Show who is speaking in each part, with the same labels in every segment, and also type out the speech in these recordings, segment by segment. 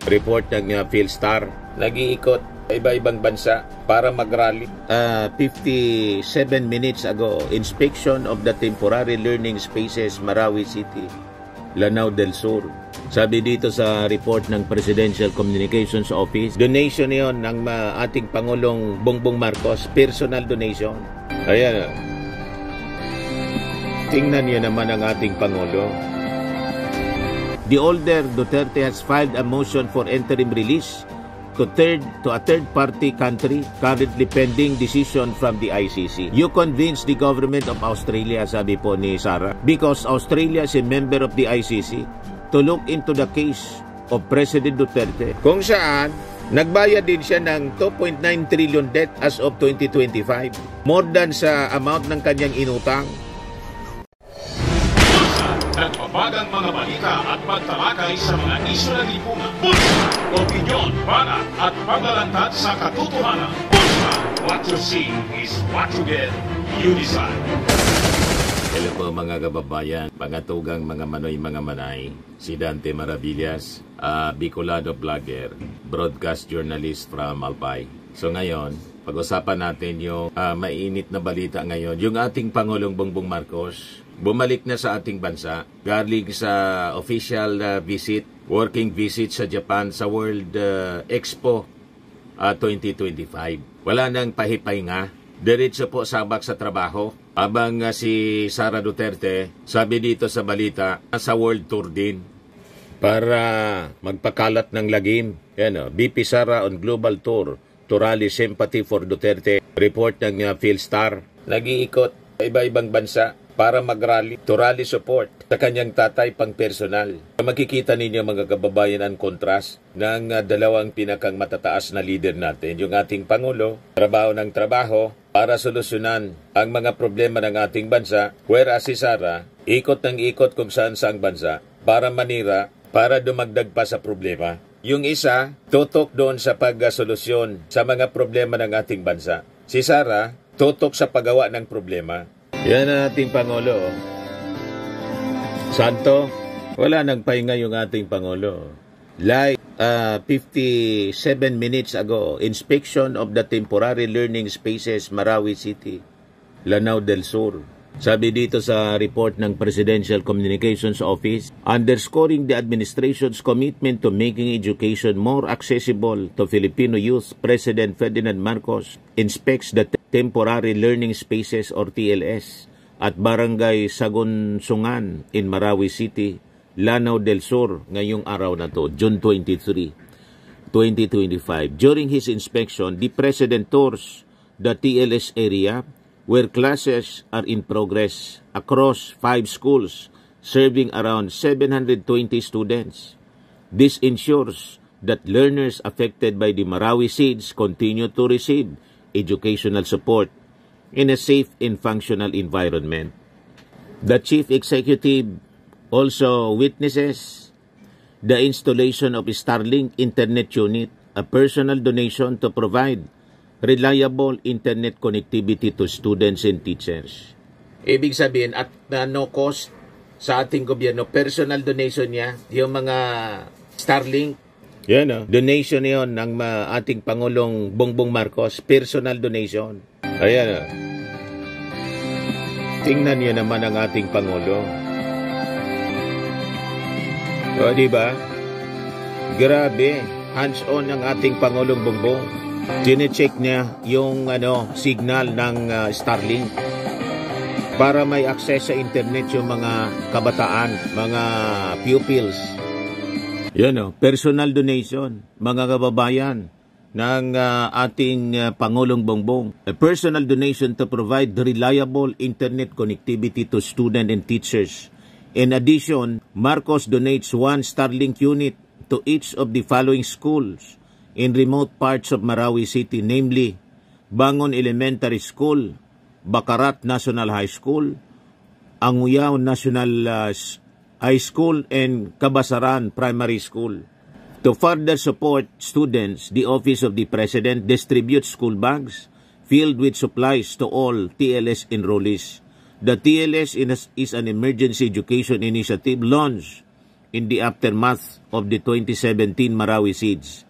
Speaker 1: report ng PhilStar. Nag-iikot iba-ibang bansa para mag-rally. 57 minutes ago, inspection of the temporary learning spaces Marawi City, Lanao del Sur. Sabi dito sa report ng Presidential Communications Office, donation yon ng ating Pangulong Bongbong Marcos, personal donation. Ayan. Tingnan niyo naman ang ating Pangulo. The older Duterte has filed a motion for interim release to a third-party country, currently pending decision from the ICC. You convince the government of Australia, sabi po ni Sara, because Australia is a member of the ICC, to look into the case of President Duterte, kung saan nagbayad din siya ng 2.9 trillion debt as of 2025. More than sa amount ng kanyang inutang.
Speaker 2: Nagpapagang mga balita at pagtalakay sa mga isyu na lipungan. Bulsa! Opinyon, banat at paglalantad sa katotohanan. Bulsa! What you see is what you get. You decide.
Speaker 1: Hello po mga kababayan, mga tugang, mga manoy, mga manay. Si Dante Maravillas, Bicolano vlogger, broadcast journalist from Albay. So ngayon, pag-usapan natin yung mainit na balita ngayon. Yung ating Pangulong Bongbong Marcos, bumalik na sa ating bansa, galing sa official visit, working visit sa Japan sa World Expo 2025. Wala nang pahipahinga, diretso po sabak sa trabaho. Habang si Sara Duterte, sabi dito sa balita, sa world tour din para magpakalat ng lagim. Yan, BP Sara on global tour to rally sympathy for Duterte. Report ng PhilStar. Nag-iikot iba-ibang bansa para mag-rally, to rally support sa kanyang tatay pang personal. Makikita ninyo mga kababayan ang kontrast ng dalawang pinakang matataas na leader natin. Yung ating Pangulo, trabaho ng trabaho para solusyonan ang mga problema ng ating bansa, whereas si Sara, ikot ng ikot kung saan-saang bansa para manira, para dumagdag pa sa problema. Yung isa, tutok doon sa pagsolusyon sa mga problema ng ating bansa. Si Sara, tutok sa paggawa ng problema. Yan ang ating Pangulo. Santo, wala nang pahinga yung ating Pangulo. Like 57 minutes ago, inspection of the temporary learning spaces Marawi City, Lanao del Sur. Sabi dito sa report ng Presidential Communications Office, underscoring the administration's commitment to making education more accessible to Filipino youth, President Ferdinand Marcos inspects the temporary learning spaces or TLS at Barangay Sagunsungan in Marawi City, Lanao del Sur ngayong araw na to, June 23, 2025. During his inspection, the President tours the TLS area where classes are in progress across 5 schools, serving around 720 students. This ensures that learners affected by the Marawi SEEDS continue to receive educational support in a safe and functional environment. The Chief Executive also witnesses the installation of a Starlink Internet unit, a personal donation to provide reliable internet connectivity to students and teachers. Ibig sabihin, at no cost sa ating gobyerno, personal donation niya, yung mga Starlink, yan donation yon ng ating Pangulong Bongbong Marcos, personal donation. Ayan tingnan niyo naman ang ating Pangulo. O, diba? Grabe, hands-on ang ating Pangulong Bongbong. Tine-check niya yung signal ng Starlink para may access sa internet yung mga kabataan, mga pupils. Yan personal donation, mga kababayan ng ating Pangulong Bongbong. A personal donation to provide reliable internet connectivity to students and teachers. In addition, Marcos donates 1 Starlink unit to each of the following schools in remote parts of Marawi City, namely Bangon Elementary School, Bakarat National High School, Anguyao National High School, and Kabasaran Primary School. To further support students, the Office of the President distributes school bags filled with supplies to all TLS enrollees. The TLS is an emergency education initiative launched in the aftermath of the 2017 Marawi siege.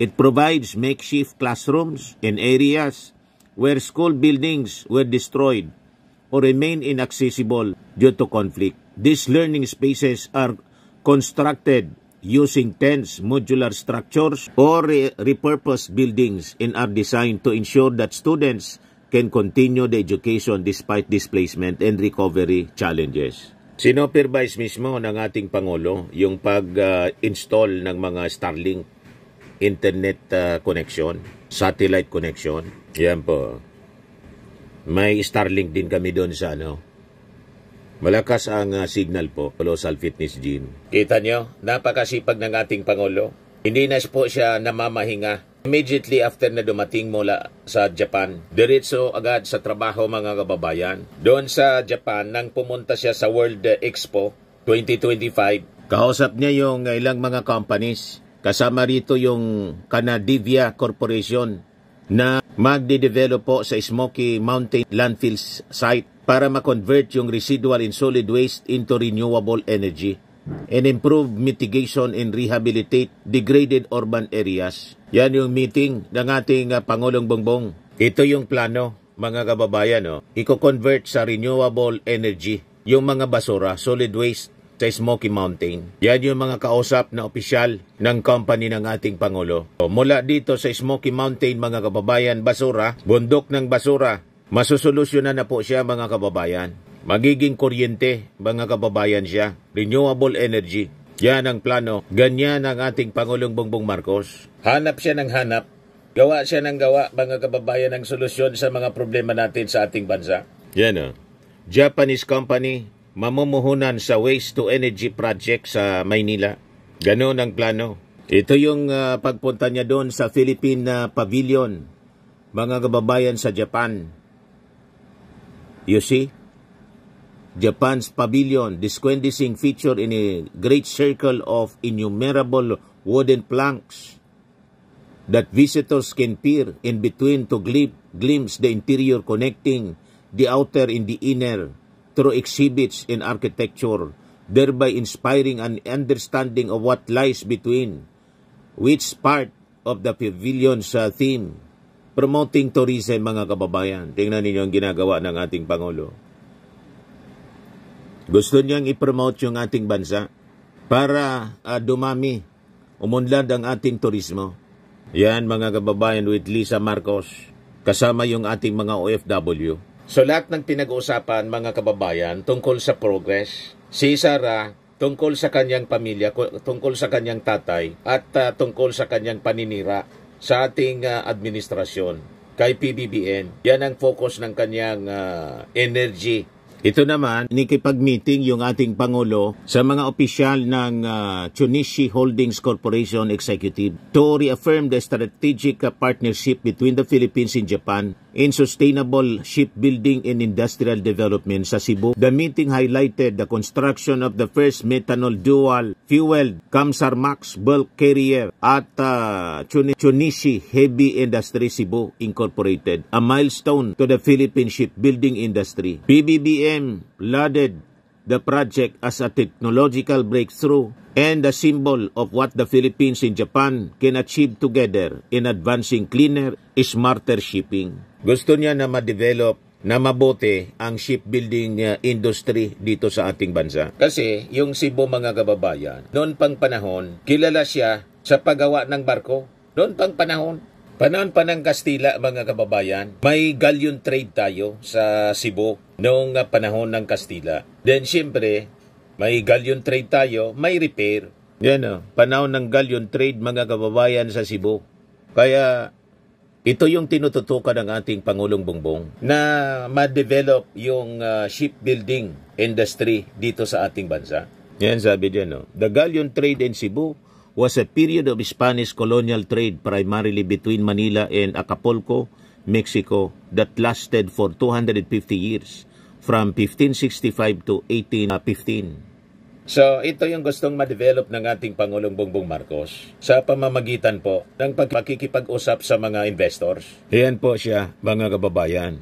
Speaker 1: It provides makeshift classrooms in areas where school buildings were destroyed or remain inaccessible due to conflict. These learning spaces are constructed using tents, modular structures, or repurposed buildings and are designed to ensure that students can continue the education despite displacement and recovery challenges. Sinupervise mismo ng ating Pangulo yung pag-install ng mga Starlink internet connection, satellite connection. Yan po. May Starlink din kami doon sa malakas ang signal po, Colossal Fitness Gym. Kita nyo, napakasipag ng ating Pangulo. Hindi na po siya namamahinga. Immediately after na dumating mula sa Japan, diretso agad sa trabaho mga kababayan. Doon sa Japan, nang pumunta siya sa World Expo 2025, kausap niya yung ilang mga companies. Kasama rito yung Canadivia Corporation na magde-develop po sa Smoky Mountain landfill site para ma-convert yung residual and solid waste into renewable energy and improve mitigation and rehabilitate degraded urban areas. Yan yung meeting ng ating Pangulong Bongbong. Ito yung plano, mga kababayan, i-convert sa renewable energy yung mga basura, solid waste sa Smoky Mountain. Yan yung mga kausap na opisyal ng company ng ating Pangulo. Mula dito sa Smoky Mountain, mga kababayan, basura, bundok ng basura, masusolusyonan na po siya, mga kababayan. Magiging kuryente, mga kababayan, siya. Renewable energy. Yan ang plano. Ganyan ang ating Pangulong Bongbong Marcos. Hanap siya ng hanap. Gawa siya ng gawa, mga kababayan, ng solusyon sa mga problema natin sa ating bansa. Yan Japanese company, mamumuhunan sa waste-to-energy project sa Maynila. Ganon ang plano. Ito yung pagpunta niya doon sa Philippine Pavilion, mga kababayan, sa Japan. You see? Japan's pavilion, distinguishing feature in a great circle of innumerable wooden planks that visitors can peer in between to glimpse the interior, connecting the outer and the inner through exhibits in architecture, thereby inspiring an understanding of what lies between, which part of the pavilion's theme, promoting tourism, mga kababayan. Tingnan ninyo ang ginagawa ng ating Pangulo. Gusto niyang i-promote yung ating bansa para dumami, umunlad ang ating turismo. Yan, mga kababayan, with Lisa Marcos, kasama yung ating mga OFW. So lahat ng pinag-uusapan, mga kababayan, tungkol sa progress. Si Sara, tungkol sa kanyang pamilya, tungkol sa kanyang tatay, at tungkol sa kanyang paninira sa ating administrasyon. Kay PBBM, yan ang focus ng kanyang energy. Ito naman, nikipag-meeting yung ating Pangulo sa mga opisyal ng Chunichi Holdings Corporation Executive to reaffirm the strategic partnership between the Philippines and Japan in sustainable shipbuilding and industrial development sa Cebu. The meeting highlighted the construction of the first methanol dual-fueled Kamsarmax bulk carrier at Chunichi Heavy Industry Cebu Incorporated, a milestone to the Philippine shipbuilding industry. PBBM lauded the project as a technological breakthrough and a symbol of what the Philippines and Japan can achieve together in advancing cleaner, smarter shipping. Gusto niya na ma-develop na mabuti ang shipbuilding industry dito sa ating bansa. Kasi yung Cebu, mga kababayan, noon pang panahon, kilala siya sa paggawa ng barko. Noon pang panahon pa ng Kastila, mga kababayan, may galleon trade tayo sa Cebu noong panahon ng Kastila. Then siyempre, may galleon trade tayo, may repair. Yan panahon ng galleon trade, mga kababayan, sa Cebu. Kaya ito yung tinututukan ng ating Pangulong Bongbong na ma-develop yung shipbuilding industry dito sa ating bansa. Yan sabi diyan, The galleon trade in Cebu was a period of Spanish colonial trade primarily between Manila and Acapulco, Mexico, that lasted for 250 years, from 1565 to 1815. So, ito yung gustong ma-develop ng ating Pangulong Bongbong Marcos sa pamamagitan po ng pagkikipag-usap sa mga investors. Ayan po siya, mga kababayan.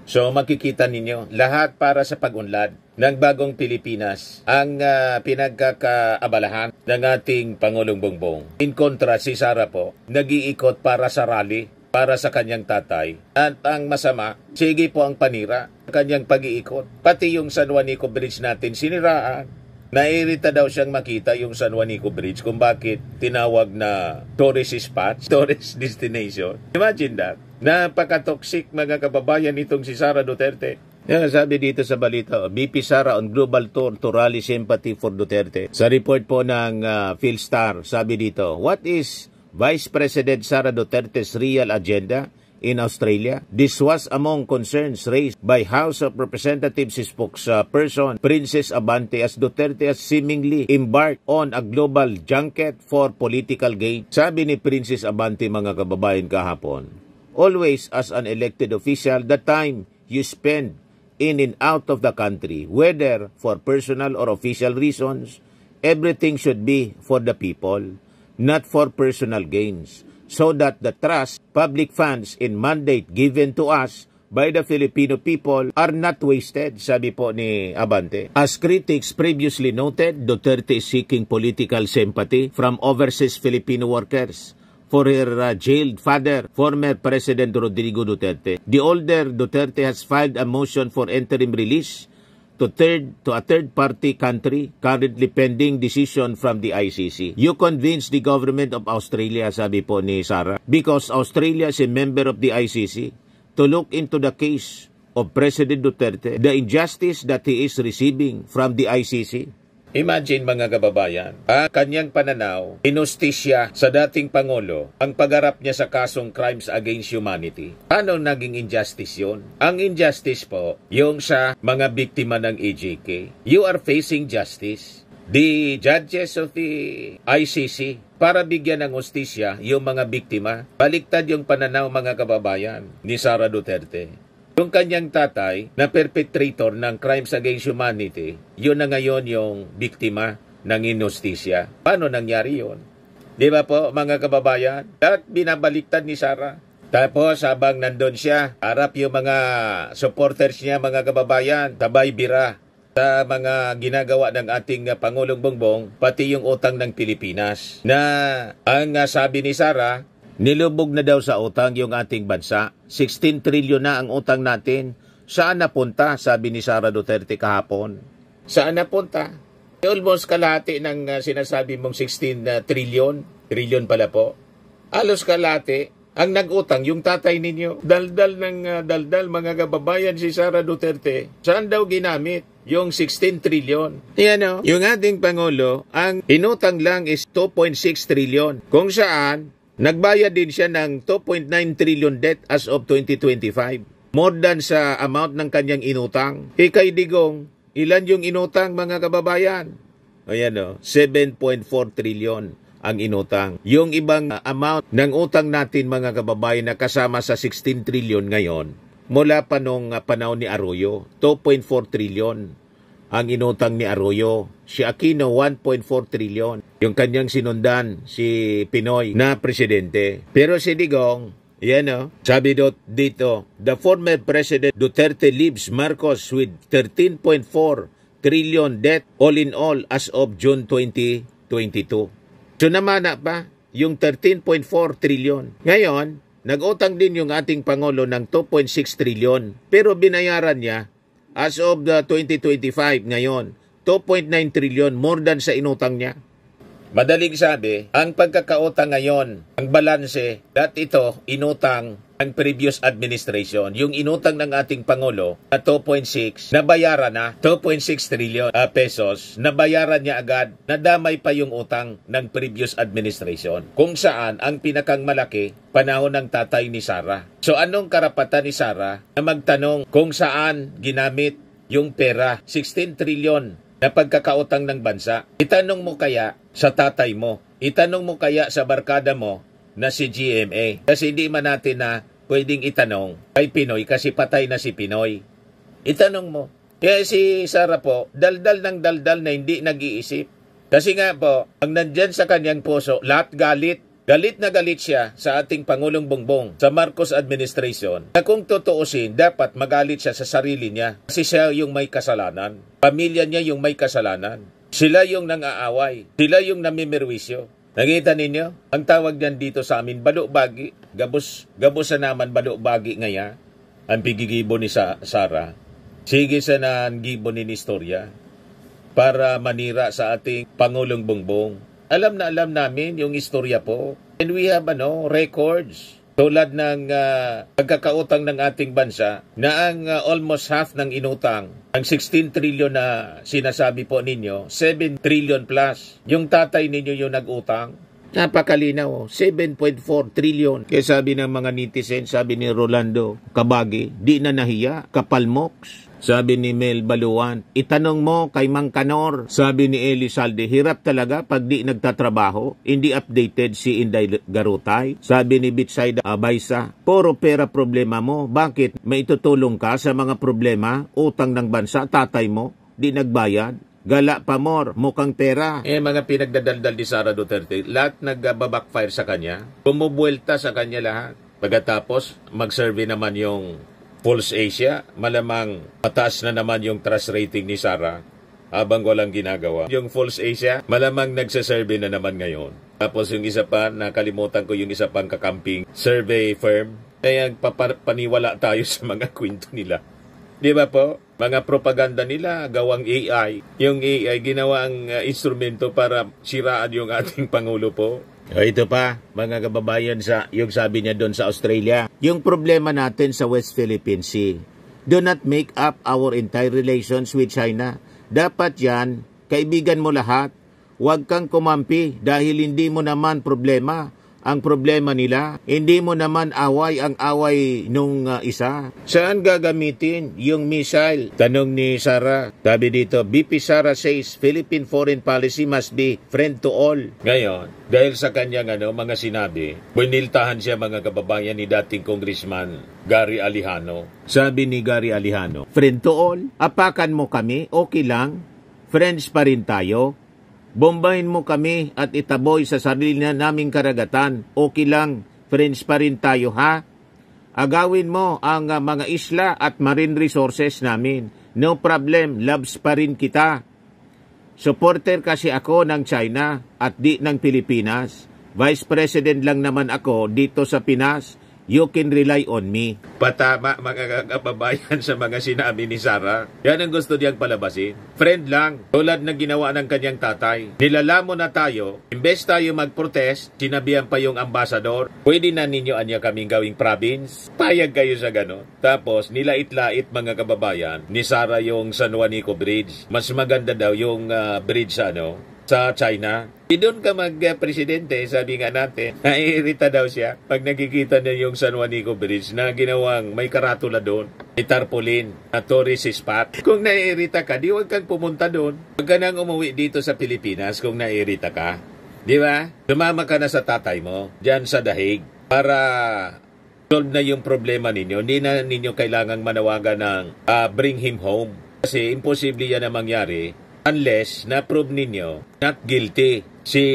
Speaker 1: So, makikita ninyo, lahat para sa pag-unlad ng bagong Pilipinas ang pinagkakaabalahan ng ating Pangulong Bongbong. In kontra, si Sara po, nag-iikot para sa rally, para sa kanyang tatay. At ang masama, sige po ang panira, kanyang pag-iikot. Pati yung San Juanico Bridge natin siniraan. Nairita daw siyang makita yung San Juanico Bridge kung bakit tinawag na tourist spot, tourist destination. Imagine that. Napaka-toxic mga kababayan itong si Sara Duterte. Yan, sabi dito sa balita, BP Sara on global tour to rally sympathy for Duterte. Sa report po ng Philstar, sabi dito, what is Vice President Sara Duterte's real agenda in Australia? This was among concerns raised by House of Representatives spokesperson Princess Abante as Duterte has seemingly embarked on a global junket for political gain. Sabi ni Princess Abante mga kababayan kahapon, always as an elected official, the time you spend in and out of the country, whether for personal or official reasons, everything should be for the people, not for personal gains, so that the trust, public funds, and mandate given to us by the Filipino people are not wasted, sabi po ni Abante. As critics previously noted, Duterte is seeking political sympathy from overseas Filipino workers for her jailed father, former President Rodrigo Duterte. The older Duterte has filed a motion for interim release to a third-party country currently pending decision from the ICC. You convince the government of Australia, sabi po ni Sara, because Australia is a member of the ICC, to look into the case of President Duterte, the injustice that he is receiving from the ICC. Imagine mga kababayan, ang kanyang pananaw, inustisya sa dating Pangulo ang pagharap niya sa kasong crimes against humanity. Paano naging injustice yun? Ang injustice po, yung sa mga biktima ng EJK. You are facing justice. The judges of the ICC, para bigyan ng hustisya yung mga biktima. Baliktad yung pananaw mga kababayan ni Sara Duterte. Yung kanyang tatay na perpetrator ng crimes against humanity, yun na ngayon yung biktima ng inustisya. Paano nangyari yun? Di ba po mga kababayan? At binabaliktad ni Sara. Tapos habang nandun siya, harap yung mga supporters niya mga kababayan, tabay bira sa mga ginagawa ng ating Pangulong Bongbong, pati yung utang ng Pilipinas. Na ang sabi ni Sara, nilubog na daw sa utang yung ating bansa. 16 trilyon na ang utang natin. Saan napunta? Sabi ni Sara Duterte kahapon. Saan napunta? Almost kalahati ng sinasabi mong 16 trilyon. Trilyon pala po. Alos kalahati. Ang nag-utang, yung tatay ninyo. Daldal ng daldal mga kababayan si Sara Duterte. Saan daw ginamit yung 16 trilyon? Yan o. Yung ating Pangulo, ang inutang lang is 2.6 trilyon. Kung saan, nagbayad din siya ng 2.9 trillion debt as of 2025. More than sa amount ng kanyang inutang. Kay Digong, ilan yung inutang mga kababayan? Ayan o, 7.4 trillion ang inutang. Yung ibang amount ng utang natin mga kababayan na kasama sa 16 trillion ngayon, mula pa nung panahon ni Arroyo, 2.4 trillion ang inutang ni Arroyo. Si Aquino, 1.4 trillion. Yung kanyang sinundan, si Pinoy na presidente. Pero si Digong, yan o, sabi dito, the former President Duterte leaves Marcos with 13.4 trillion debt all in all as of June 2022. So namana pa yung 13.4 trillion. Ngayon, nag-utang din yung ating Pangulo ng 2.6 trillion. Pero binayaran niya as of the 2025 ngayon, 2.9 trillion more than sa inutang niya. Madaling sabi, ang pagkakautang ngayon, ang balanse, that ito, inutang ang previous administration. Yung inutang ng ating Pangulo na 2.6, nabayaran na 2.6 trillion pesos, nabayaran niya agad, nadamay pa yung utang ng previous administration. Kung saan, ang pinakang malaki, panahon ng tatay ni Sara. So anong karapatan ni Sara na magtanong kung saan ginamit yung pera, 16 trillion na pagkakautang ng bansa? Itanong mo kaya sa tatay mo, itanong mo kaya sa barkada mo na si GMA. Kasi hindi man natin na pwedeng itanong kay Pinoy kasi patay na si Pinoy. Itanong mo. Kaya si Sara po, daldal ng daldal na hindi nag-iisip. Kasi nga po, ang nandyan sa kanyang puso, lahat galit. Galit na galit siya sa ating Pangulong Bongbong, sa Marcos administration, na kung tutuusin, dapat magalit siya sa sarili niya. Kasi siya yung may kasalanan. Pamilya niya yung may kasalanan. Sila yung nang-aaway. Sila yung namimirwisyo. Nakita ninyo? Ang tawag niyan dito sa amin, balok-bagi. Gabos sa naman balok-bagi ngaya. Ang pigigibo ni Sara. Sige sa nangibo ni istorya para manira sa ating Pangulong Bongbong. Alam na alam namin yung istorya po. And we have records. Tulad ng pagkakautang ng ating bansa na ang almost half ng inutang, ang 16 trillion na sinasabi po ninyo, 7 trillion plus. Yung tatay ninyo yung nag-utang. Napakalinaw, 7.4 trillion. Kaya sabi ng mga netizen, sabi ni Rolando Kabagi, di na nahiya, kapalmoks. Sabi ni Mel Baluan, itanong mo kay Mang Kanor. Sabi ni Eli Salde, hirap talaga pag di nagtatrabaho. Hindi updated si Inday Garutay. Sabi ni Bitsaida Abaysa, puro pera problema mo. Bakit? May itutulong ka sa mga problema, utang ng bansa, tatay mo, di nagbayad. Gala pa more, mukhang pera. Mga pinagdadaldal ni Sara Duterte, lahat nagbabackfire sa kanya. Bumubuelta sa kanya lahat. Pagkatapos, mag-survey naman yung Pulse Asia, malamang mataas na naman yung trust rating ni Sara habang walang ginagawa. Yung Pulse Asia, malamang nagsasurvey na naman ngayon. Tapos yung isa pa, nakalimutan ko yung isa pang kakamping survey firm. Kaya paniwala tayo sa mga kwento nila. Di ba po? Mga propaganda nila, gawang AI. Yung AI, ginawang instrumento para siraan yung ating Pangulo po. Ito pa, mga kababayan, yung sabi niya doon sa Australia. Yung problema natin sa West Philippine Sea, do not make up our entire relations with China. Dapat yan, kaibigan mo lahat. Huwag kang kumampi dahil hindi mo naman problema. Ang problema nila, hindi mo naman away ang away nung isa. Saan gagamitin yung missile? Tanong ni Sara. Sabi dito, BP Sara says Philippine foreign policy must be friend to all. Ngayon, dahil sa kanyang mga sinabi, biniltahan siya mga kababayan ni dating Congressman Gary Alejano. Sabi ni Gary Alejano, friend to all, apakan mo kami, okay lang, friends pa rin tayo. Bombahin mo kami at itaboy sa sarili na naming karagatan. Okay lang, friends pa rin tayo ha? Agawin mo ang mga isla at marine resources namin. No problem, loves pa rin kita. Supporter kasi ako ng China at di ng Pilipinas. Vice President lang naman ako dito sa Pinas. You can rely on me. Patama mga kababayan sa mga sinabi ni Sara. Yan ang gusto niyang palabasin. Friend lang, tulad ng ginawa ng kanyang tatay. Nilalamon na tayo, imbes tayo mag-protest, sinabihan pa yung ambasador, pwede na ninyo anya kaming gawing province. Payag kayo sa gano'n. Tapos nilait-lait mga kababayan ni Sara yung San Juanico Bridge. Mas maganda daw yung bridge sa China. Doon ka mag-presidente, sabi nga natin, naiirita daw siya pag nakikita niya yung San Juanico Bridge na ginawang may karatula doon, may tarpaulin, na tourist spot. Kung naiirita ka, di huwag kang pumunta doon. Huwag ka nang umuwi dito sa Pilipinas kung naiirita ka. Di ba? Sumama ka na sa tatay mo, dyan sa Dahig, para solve na yung problema ninyo. Hindi na ninyo kailangang manawagan ng bring him home. Kasi imposible yan na mangyari unless na-prove ninyo not guilty si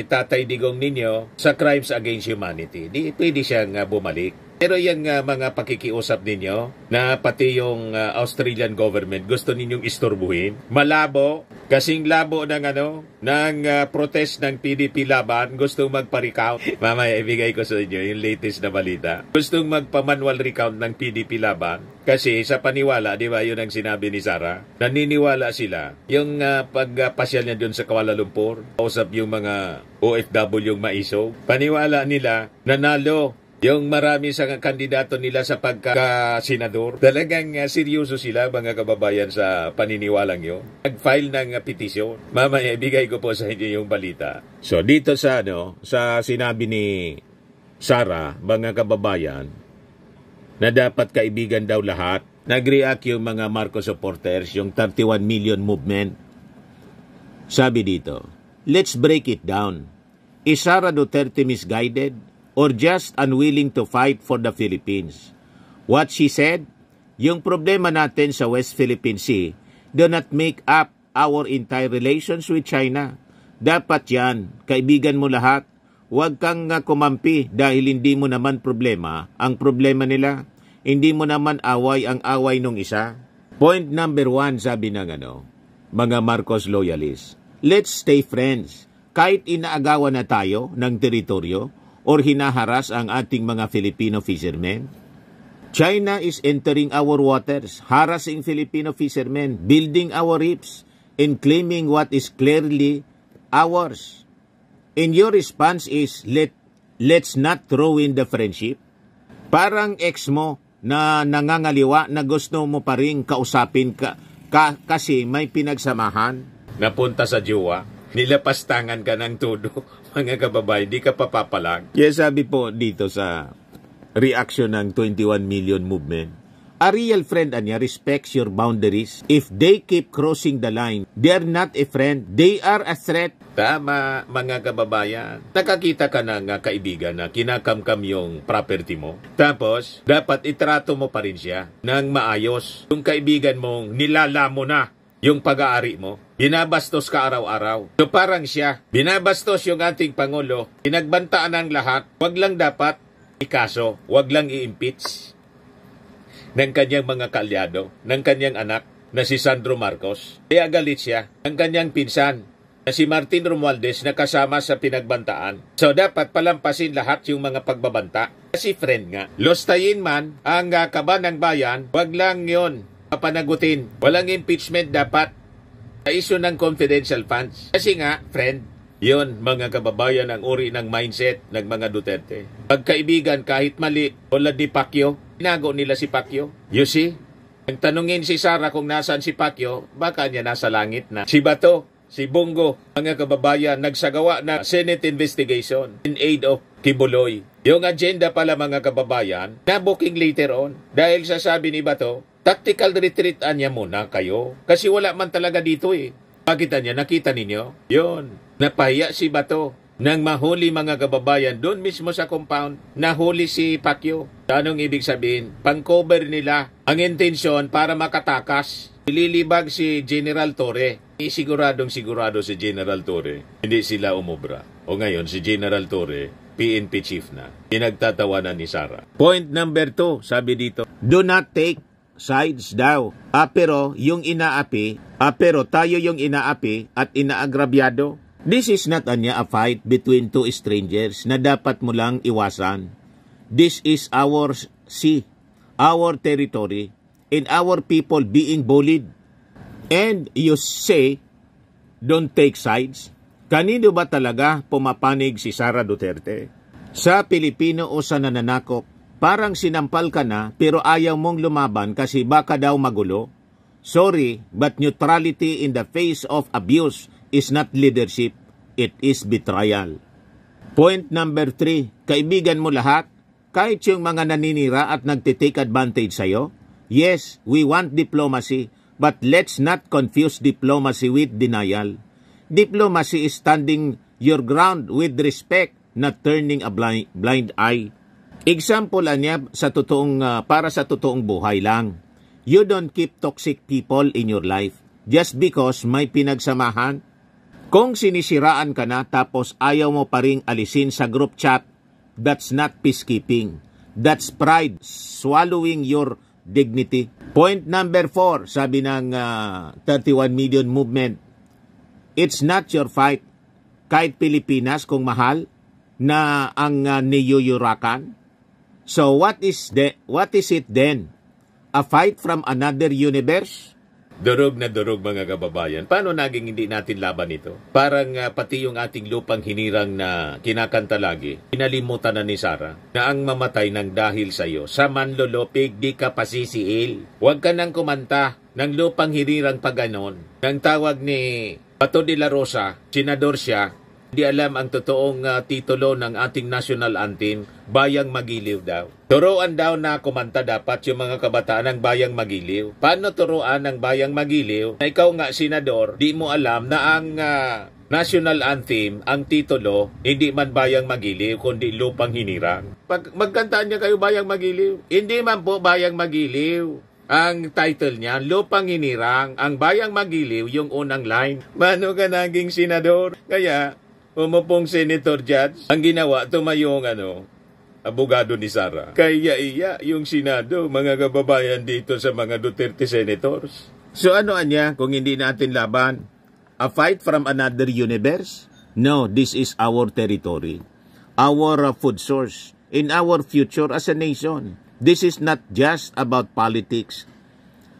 Speaker 1: Tatay Digong ninyo sa crimes against humanity. Di pwede siyang bumalik. Pero yung mga pakikiusap ninyo na pati yung Australian government gusto ninyong istorbuhin, malabo, kasing labo ng protest ng PDP laban, gustong magpa-recount. Mamaya ibigay ko sa inyo yung latest na balita. Gustong magpa-manual recount ng PDP laban kasi sa paniwala, di ba yun ang sinabi ni Sara? Naniniwala sila yung pagpasyal niya doon sa Kuala Lumpur, kausap yung mga OFW yung maisog. Paniwala nila, nanalo yung marami sa kandidato nila sa pagka-senador. Talagang seryoso sila mga kababayan sa paniniwalang yun. Nag-file ng petisyon. Mamaya ibigay ko po sa inyo yung balita. So dito sa sinabi ni Sara, mga kababayan, na dapat kaibigan daw lahat, nag-react yung mga Marcos supporters, yung 31 million movement. Sabi dito, let's break it down. Is Sara Duterte misguided or just unwilling to fight for the Philippines? What she said, yung problema natin sa West Philippine Sea do not make up our entire relations with China. Dapat yan, kaibigan mo lahat. huwag kang kumampi dahil hindi mo naman problema ang problema nila. Hindi mo naman away ang away nung isa. Point number 1, sabi ng mga Marcos loyalists. Let's stay friends. Kahit inaagawan na tayo ng teritoryo or hinaharas ang ating mga Filipino fishermen. China is entering our waters, harassing Filipino fishermen, building our reefs, and claiming what is clearly ours. And your response is, let's not throw in the friendship. Parang ex mo na nangangaliwa na gusto mo pa rin kausapin kasi may pinagsamahan. Napunta sa jowa, nilapastangan ka ng todo, mga kababayan, di ka papapalag. Yes, sabi po dito sa reaction ng 21 million movement. A real friend respects your boundaries. If they keep crossing the line, they're not a friend, they are a threat. Tama, mga kababayan. Nakakita ka ng kaibigan na kinakamkam yung property mo. Tapos, dapat itrato mo pa rin siya ng maayos. Yung kaibigan mong nilala mo na yung pag-aari mo. Binabastos ka araw-araw. So parang siya, binabastos yung ating Pangulo. Pinagbantaan ng lahat. Wag lang dapat ikaso, wag lang i-impeach ng kanyang mga kaalyado, ng kanyang anak na si Sandro Marcos. Kaya galit siya ng kanyang pinsan na si Martin Romualdez na kasama sa pinagbantaan. So dapat palampasin lahat yung mga pagbabanta. Kasi friend nga. Lostayin man ang kaba ng bayan, wag lang yon papanagutin. Walang impeachment dapat sa issue ng confidential funds. Kasi nga, friend, yon, mga kababayan, ang uri ng mindset ng mga Duterte. Pagkaibigan kahit mali, tulad ni Pacquiao, tinago nila si Pacquiao. You see? Ang tanungin si Sara kung nasaan si Pacquiao, baka niya nasa langit na. Si Bato, si Bongo, mga kababayan, nagsagawa na Senate investigation in aid of Kibuloy. Yung agenda pala, mga kababayan, na-booking later on. Dahil sa sabi ni Bato, tactical retreat niya muna kayo. Kasi wala man talaga dito eh. Pakita niya, nakita ninyo? Yun. Napahiya si Bato nang mahuli, mga kababayan doon mismo sa compound. Nahuli si Pacquiao. Anong ibig sabihin? Pang-cover nila ang intensyon para makatakas. Ililibag si General Torre. Siguradong sigurado si General Torre. Hindi sila umubra. O ngayon, si General Torre, PNP chief na. Pinagtatawanan ni Sara. Point number 2, sabi dito, do not take sides daw. Pero yung inaapi, pero tayo yung inaapi at inaagrabyado. This is not a fight between two strangers na dapat mo lang iwasan. This is our sea, our territory, and our people being bullied. And you say, don't take sides. Kanino ba talaga pumapanig si Sara Duterte? Sa Pilipino o sa nananakop? Parang sinampal ka na pero ayaw mong lumaban kasi baka daw magulo. Sorry, but neutrality in the face of abuse is not leadership, it is betrayal. Point number 3, kaibigan mo lahat, kahit yung mga naninira at nagtitake advantage sa'yo. Yes, we want diplomacy, but let's not confuse diplomacy with denial. Diplomacy is standing your ground with respect, not turning a blind eye. Example niya sa para sa totoong buhay lang. You don't keep toxic people in your life just because may pinagsamahan. Kung sinisiraan ka na tapos ayaw mo pa ring alisin sa group chat, that's not peacekeeping. That's pride, swallowing your dignity. Point number 4, sabi ng 31 million movement, it's not your fight. Kahit Pilipinas kung mahal na ang niyuyurakan. So what is it then? A fight from another universe? Durog na durog, mga kababayan. Paano naging hindi natin laban ito? Parang pati yung ating lupang hinirang na kinakanta lagi, pinalimutan na ni Sara na ang mamatay ng dahil sa iyo. Sa manlolopig, di ka pasisiil. Huwag ka nang kumanta ng lupang hinirang pa ganon. Nang tawag ni Bato de la Rosa, senador siya, di alam ang totoong titulo ng ating national anthem, Bayang Magiliw daw. Turuan daw na kumanta dapat yung mga kabataan ng Bayang Magiliw. Paano turuan ng Bayang Magiliw na ikaw nga senador, di mo alam na ang national anthem, ang titulo, hindi man Bayang Magiliw, kundi Lupang Hinirang. Magkantaan niya kayo Bayang Magiliw? Hindi man po Bayang Magiliw. Ang title niya, Lupang Hinirang. Ang Bayang Magiliw, yung unang line. Mano ka naging senador? Kaya, umupong senator judge, ang ginawa, tumayo ang abogado ni Sara. Kaya iya yung Senado, mga kababayan dito sa mga Duterte senators. So ano anya kung hindi natin laban? A fight from another universe? No, this is our territory. Our food source. In our future as a nation. This is not just about politics.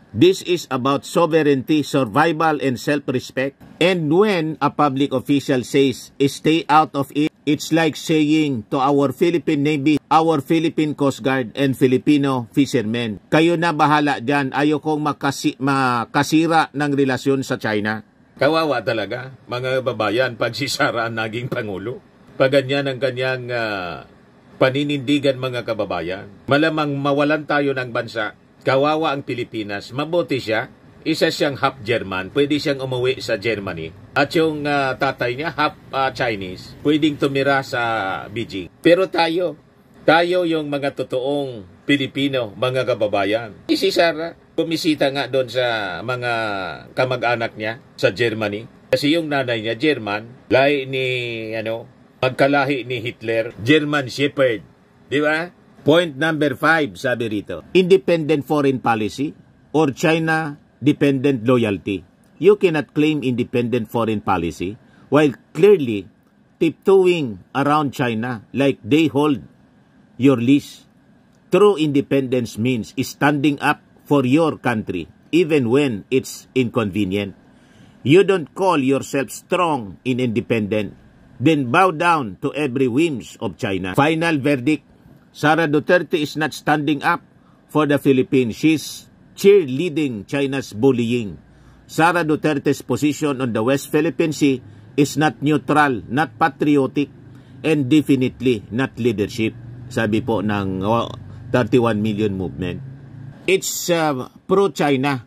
Speaker 1: This is about sovereignty, survival, and self-respect. And when a public official says, stay out of it, it's like saying to our Philippine Navy, our Philippine Coast Guard, and Filipino fishermen, kayo na bahala dyan, ayokong makasira ng relasyon sa China. Kawawa talaga, mga babayan, pag si Sara ang naging Pangulo. Pag ganyan ang kanyang paninindigan, mga kababayan. Malamang mawalan tayo ng bansa. Kawawa ang Pilipinas. Mabuti siya. Isa siyang half German. Pwede siyang umuwi sa Germany. At yung tatay niya, half Chinese. Pwedeng tumira sa Beijing. Pero tayo yung mga totoong Pilipino, mga kababayan. Si Sara, bumisita nga doon sa mga kamag-anak niya sa Germany. Kasi yung nanay niya, German. Lahi ni, magkalahi ni Hitler. German Shepherd. Di ba? Point number 5, sabi rito. Independent foreign policy or China-dependent loyalty. You cannot claim independent foreign policy while clearly tiptoeing around China like they hold your leash. True independence means standing up for your country even when it's inconvenient. You don't call yourself strong and independent, then bow down to every whims of China. Final verdict. Sara Duterte is not standing up for the Philippines. She's cheerleading China's bullying. Sara Duterte's position on the West Philippine Sea is not neutral, not patriotic, and definitely not leadership. Sabi po ng 31 million movement. It's pro-China.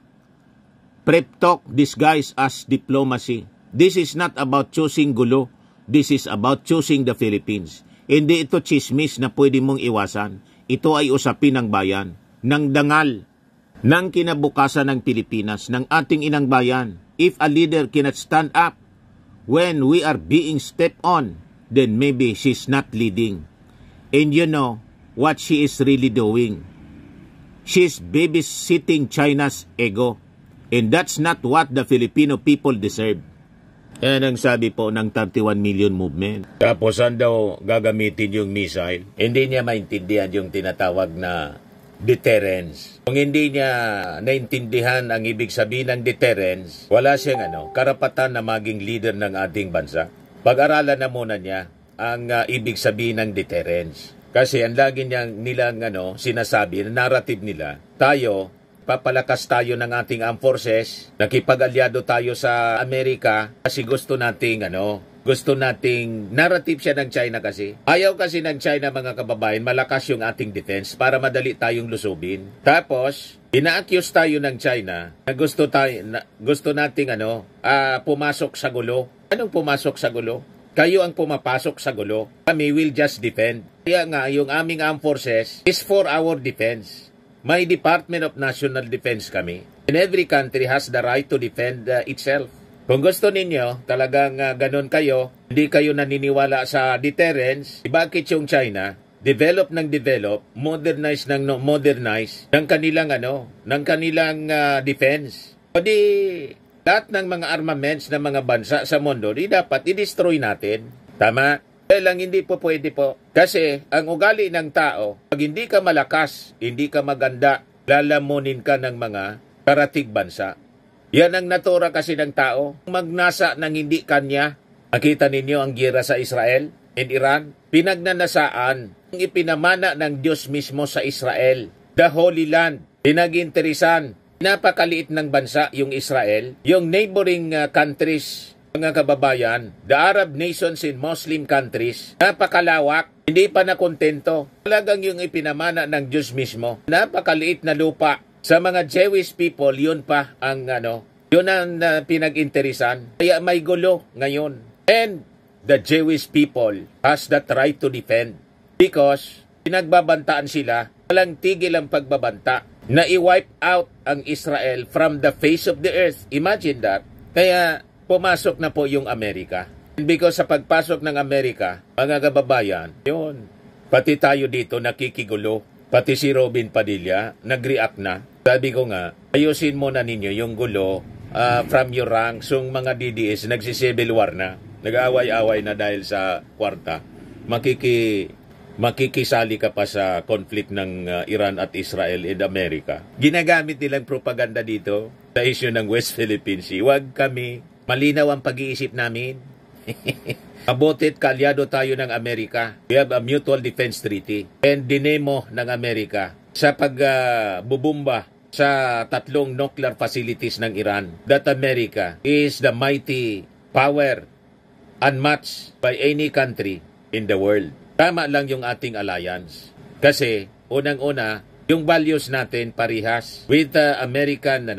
Speaker 1: Prep talk disguised as diplomacy. This is not about choosing gulo. This is about choosing the Philippines. Hindi ito chismis na pwede mong iwasan. Ito ay usapin ng bayan, ng dangal, ng kinabukasan ng Pilipinas, ng ating inang bayan. If a leader cannot stand up when we are being stepped on, then maybe she's not leading. And you know what she is really doing? She's babysitting China's ego. And that's not what the Filipino people deserve. Yan ang sabi po ng 31 million movement. Tapos saan daw gagamitin yung missile? Hindi niya maintindihan yung tinatawag na deterrence. Kung hindi niya naintindihan ang ibig sabihin ng deterrence, wala siyang karapatan na maging leader ng ating bansa. Pag-aralan na muna niya ang ibig sabihin ng deterrence. Kasi ang lagi nilang sinasabi, narrative nila, papalakas tayo ng ating armed forces, nakipag-alyado tayo sa Amerika kasi gusto nating narrative siya ng China kasi. Ayaw kasi ng China, mga kababayan, malakas yung ating defense para madali tayong lusubin. Tapos, ina-accuse tayo ng China na gusto nating pumasok sa gulo. Anong pumasok sa gulo? Kayo ang pumapasok sa gulo. Kami will just defend. Kaya nga, yung aming armed forces is for our defense. May Department of National Defense kami. And every country has the right to defend itself. Kung gusto ninyo, talagang ganon kayo, hindi kayo naniniwala sa deterrence, bakit yung China, develop, modernize ng kanilang defense. O di, lahat ng mga armaments ng mga bansa sa mundo, di dapat i-destroy natin. Tama? Lang hindi po pwede po. Kasi ang ugali ng tao, pag hindi ka malakas, hindi ka maganda, lalamunin ka ng mga karatig bansa. Yan ang natura kasi ng tao. Magnasa ng hindi kanya. Nakita ninyo ang gira sa Israel and Iran. Pinagnanasaan, ipinamana ng Diyos mismo sa Israel. The Holy Land. Pinaginterisan. Napakaliit ng bansa yung Israel. Yung neighboring countries, mga kababayan, the Arab nations in Muslim countries, napakalawak, hindi pa nakontento. Talagang yung ipinamana ng Diyos mismo. Napakaliit na lupa. Sa mga Jewish people, yun pa ang yun ang pinag-interesan. Kaya may gulo ngayon. And the Jewish people has that right to defend because pinagbabantaan sila. Walang tigil ang pagbabanta na i-wipe out ang Israel from the face of the earth. Imagine that. Kaya pumasok na po yung Amerika. Because sa pagpasok ng Amerika, mga kababayan, yun, pati tayo dito nakikigulo. Pati si Robin Padilla, nag-react na. Sabi ko nga, ayusin mo na ninyo yung gulo from your ranks. Yung mga DDS, nagsisibel war na. Nag-aaway-away na dahil sa kwarta. Makikisali ka pa sa conflict ng Iran at Israel in America. Ginagamit nilang propaganda dito sa issue ng West Philippine Sea. Huwag kami, malinaw ang pag-iisip namin. Abotit kaalyado tayo ng Amerika. We have a mutual defense treaty. And dinemo ng Amerika sa pagbubumba sa 3 nuclear facilities ng Iran that America is the mighty power unmatched by any country in the world. Tama lang yung ating alliance. Kasi, unang-una, yung values natin parihas with the American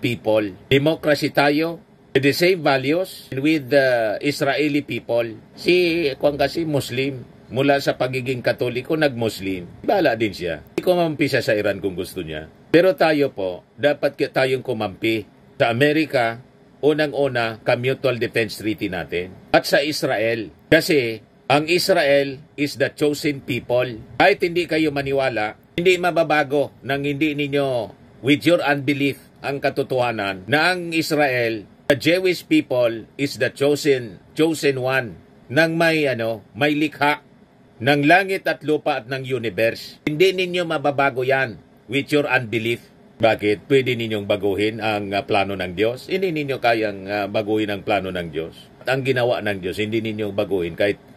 Speaker 1: people. Democracy tayo, with the same values with the Israeli people. Si Muslim, mula sa pagiging Katoliko, nag-Muslim. Bahala din siya. Hindi kumampi siya sa Iran kung gusto niya. Pero tayo po, dapat tayong kumampi sa Amerika, unang-una, ka-mutual defense treaty natin. At sa Israel. Kasi, ang Israel is the chosen people. Kahit hindi kayo maniwala, hindi mababago nang hindi ninyo, with your unbelief, ang katotohanan na ang Israel, the Jewish people is the chosen one nang may likha ng langit at lupa at ng universe. Hindi ninyo mababago yan with your unbelief. Bakit? Pwede ninyong baguhin ang plano ng Diyos? Hindi ninyo kayang baguhin ang plano ng Diyos. At ang ginawa ng Diyos, hindi ninyo baguhin kahit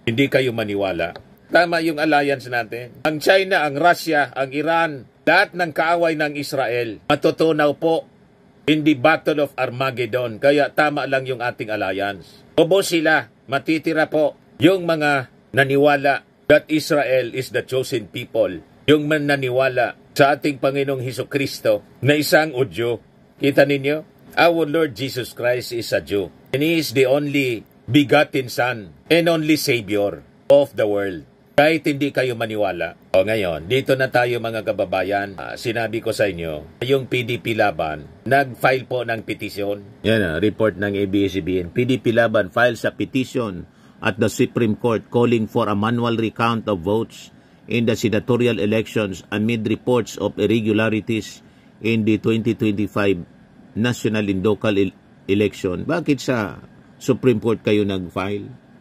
Speaker 1: hindi kayo maniwala. Tama yung alliance natin. Ang China, ang Russia, ang Iran, lahat ng kaaway ng Israel, matutunaw po in the Battle of Armageddon. Kaya tama lang yung ating alliance. Obo sila, matitira po yung mga naniwala that Israel is the chosen people. Yung man naniwala sa ating Panginoong Hesukristo na isang Udyo. Kita ninyo? Our Lord Jesus Christ is a Jew. And He is the only begotten Son and only Savior of the world. Kahit hindi kayo maniwala. O ngayon, dito na tayo mga kababayan. Sinabi ko sa inyo, yung PDP Laban, nag-file po ng petition. Yan report ng ABS-CBN. PDP Laban files a petition at the Supreme Court calling for a manual recount of votes in the senatorial elections amid reports of irregularities in the 2025 national and local election. Bakit sa Supreme Court kayo nag-file?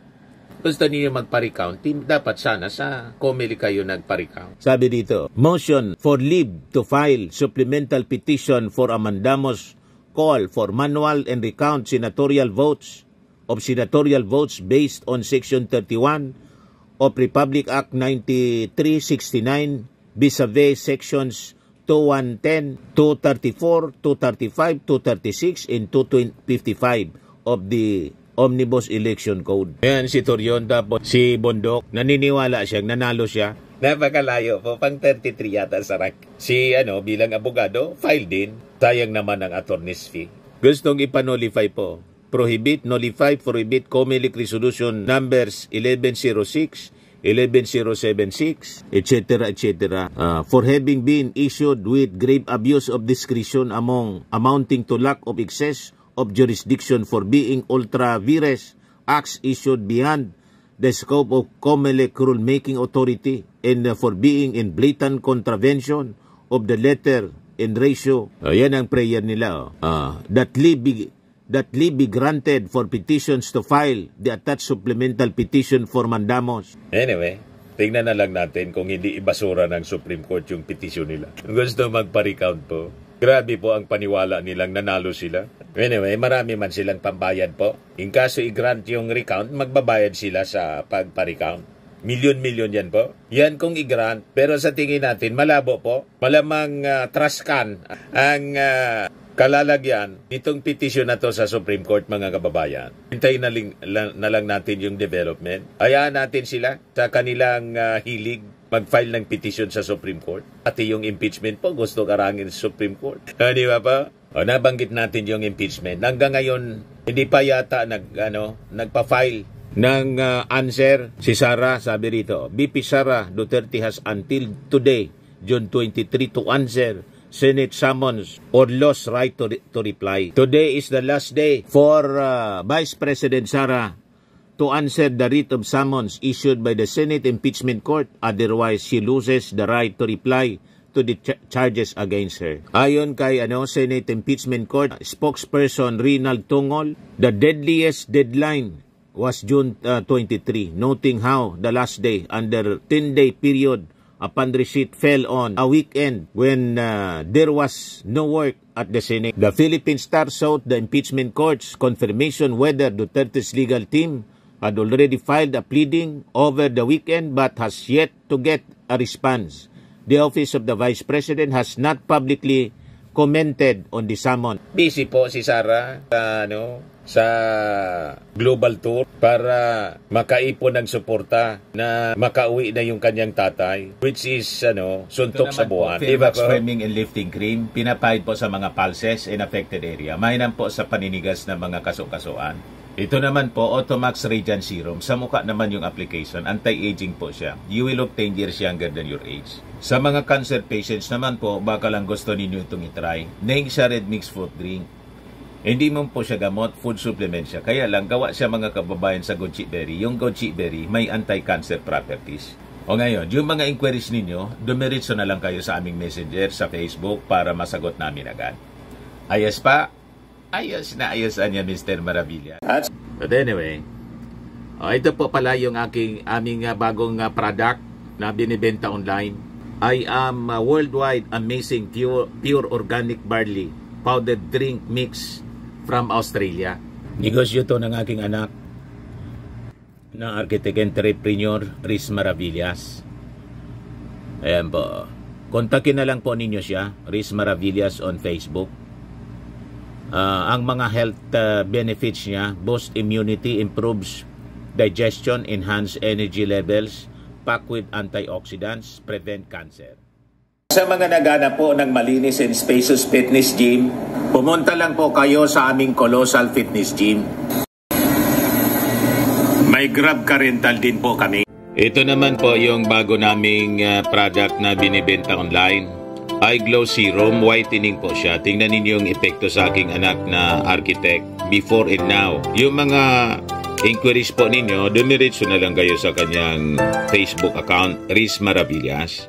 Speaker 1: Gusto niyo magpa-recount, dapat sana sa COMELEC kayo nagpa-recount. Sabi dito, motion for leave to file supplemental petition for a mandamus call for manual and recount senatorial votes based on Section 31 of Republic Act 9369 vis-a-vis Sections 2110, 234, 235, 236, and 255 of the Omnibus Election Code. Ayan si Torion, tapos si Bondok, naniniwala siya, nanalo siya. Napakalayo po, pang 33 yata sa rank. Si bilang abogado, file din. Sayang naman ang attorney's fee. Gustong ipanolify po. Prohibit COMELEC Resolution Numbers 1106, 11076, etc., for having been issued with grave abuse of discretion amounting to lack of excess of jurisdiction, for being ultra vires acts issued beyond the scope of COMELEC rulemaking authority, and for being in blatant contravention of the letter and ratio. Yan ang prayer nila. That leave be granted for petitions to file the attached supplemental petition for mandamus. Anyway, tingnan na lang natin kung hindi ibasura ng Supreme Court yung petition nila. Gusto magpa-recount po. Grabe po ang paniwala nilang nanalo sila. Anyway, marami man silang pambayad po. In kaso i-grant yung recount, magbabayad sila sa pagpa-recount. Milyon-milyon yan po. Yan kung i-grant. Pero sa tingin natin, malabo po. Malamang trust can ang kalalagyan itong petition na to sa Supreme Court, mga kababayan. Hintayin na lang natin yung development. Hayaan natin sila sa kanilang hilig mag-file ng petition sa Supreme Court. Pati yung impeachment po, gusto karangin sa Supreme Court. Di ba pa? Nabanggit natin yung impeachment. Hanggang ngayon, hindi pa yata nagpa-file ng answer si Sara. Sabi rito, BP Sara Duterte has until today, June 23, to answer Senate summons or lost right to reply. Today is the last day for Vice President Sara to answer the writ of summons issued by the Senate Impeachment Court. Otherwise, she loses the right to reply to the charges against her. Ayon kay Senate Impeachment Court spokesperson Rinald Tungol, the deadliest deadline was June 23, noting how the last day under 10-day period upon receipt fell on a weekend when there was no work at the Senate. The Philippine Star sought the impeachment court's confirmation whether Duterte's legal team had already filed a pleading over the weekend but has yet to get a response. The Office of the Vice President has not publicly commented on the summon. Busy po si Sara sa global tour para makaipon ng suporta na makauwi na yung kanyang tatay, which is suntok sa buwan. Diba po? Swimming and lifting cream, pinapahid po sa mga pulses in affected area. Mainam po sa paninigas ng mga kaso-kasuan. Ito naman po, Automax Radiant Serum. Sa mukha naman yung application, anti-aging po siya. You will look 10 years younger than your age. Sa mga cancer patients naman po, baka lang gusto ninyo itong itry. Naing siya red mixed fruit drink. Hindi mo po siya gamot, food supplement siya. Kaya lang, gawa siya mga kababayan sa goji berry. Yung goji berry may anti-cancer properties. O ngayon, yung mga inquiries ninyo, dumiritso na lang kayo sa aming messenger sa Facebook para masagot namin agad. Ayos pa? Ayos na ayos niya, Mr. Maravilla. But anyway, ito po pala yung aming bagong product na binibenta online. I am worldwide amazing pure organic barley powdered drink mix from Australia. Negosyo to ng aking anak na architect entrepreneur Riz Maravillas. Ayan po. Kontakin na lang po ninyo siya, Riz Maravillas on Facebook. Ang mga health benefits niya, boost immunity, improves digestion, enhance energy levels, packed with antioxidants, prevent cancer. Sa mga nagana po ng malinis and spacious fitness gym, pumunta lang po kayo sa aming Colossal Fitness Gym. May Grab Car Rental din po kami. Ito naman po yung bago naming product na binibenta online. Eye Glow Serum, whitening po siya. Tingnan ninyo yung epekto sa aking anak na architect before and now. Yung mga inquiries po ninyo, dumiretso na lang kayo sa kanyang Facebook account, Riz Maravillas.